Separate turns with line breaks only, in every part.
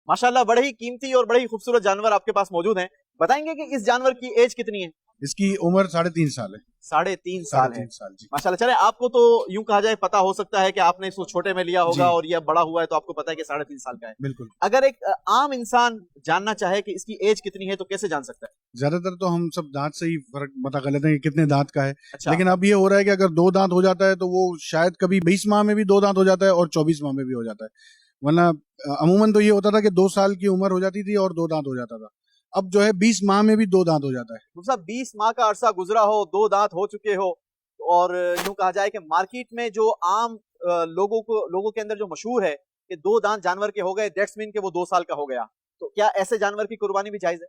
माशाल्लाह बड़े ही कीमती और बड़े ही खूबसूरत जानवर आपके पास मौजूद हैं। बताएंगे कि इस जानवर की एज कितनी है?
इसकी उम्र 3.5 साल है।
3.5 साल है।
3.5 साल जी।
माशाल्लाह। चले, आपको तो यूं कहा जाए पता हो सकता है कि आपने इसको छोटे में लिया होगा
जी।
और ये बड़ा हुआ है तो आपको पता है कि 3.5 साल का है।
बिल्कुल।
अगर एक आम इंसान जानना चाहे कि इसकी एज कितनी है तो कैसे जान सकता है?
ज्यादातर तो हम सब दांत से ही फर्क पता कर लेते हैं कि कितने दांत का है।
अच्छा।
लेकिन अब ये हो रहा है कि अगर 2 दांत हो जाता है तो वो शायद कभी 20 माह में भी 2 दांत हो जाता है और 24 माह में भी हो जाता है, वरना अमूमन तो ये होता था कि 2 साल की उम्र हो जाती थी और 2 दांत हो जाता था। अब जो है 20 माह में भी 2 दांत हो जाता है।
मतलब 20 माह का अरसा गुजरा हो, 2 दांत हो चुके हो, और यूं कहा जाए कि मार्केट में जो आम लोगों के अंदर जो मशहूर है कि 2 दांत जानवर के हो गए, दैट्स मीन कि वो 2 साल का हो गया, तो क्या ऐसे जानवर की कुर्बानी भी जायज है?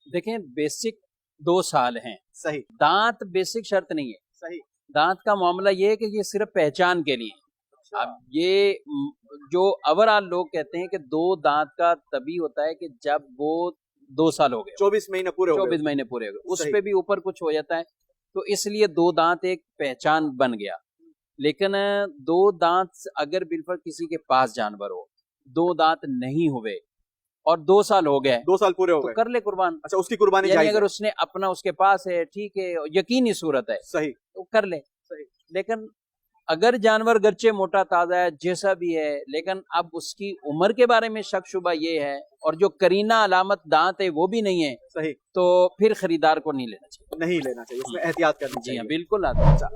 देखें, बेसिक 2 साल हैं।
सही।
दांत बेसिक शर्त नहीं है।
सही।
दांत का मामला ये है कि ये सिर्फ पहचान के लिए। अब ये जो ओवरऑल लोग कहते हैं कि 2 दांत का तभी होता है कि जब वो 2 साल हो गए,
24 महीने पूरे हो गए।
24 महीने पूरे हो गए, उस
सही।
पे भी ऊपर कुछ हो जाता है, तो इसलिए 2 दांत एक पहचान बन गया। लेकिन 2 दांत अगर बिल्कुल किसी के पास जानवर हो, 2 दांत नहीं हुए और 2 साल हो गए,
2 साल पूरे हो
तो
गए,
कर ले कुर्बान।
अच्छा, उसकी कुर्बानी
यानी
जायज
अगर
है।
उसने अपना उसके पास है, ठीक है, यकीनी सूरत है,
सही।
तो कर ले।
सही।
लेकिन अगर जानवर गर्चे मोटा ताजा है, जैसा भी है, लेकिन अब उसकी उम्र के बारे में शक शुबा ये है और जो करीना अलामत दांत है वो भी नहीं है,
सही,
तो फिर खरीदार को नहीं लेना चाहिए।
नहीं लेना चाहिए, इसमें एहतियात करनी
जी हाँ,
चाहिए।
बिल्कुल।
अच्छा,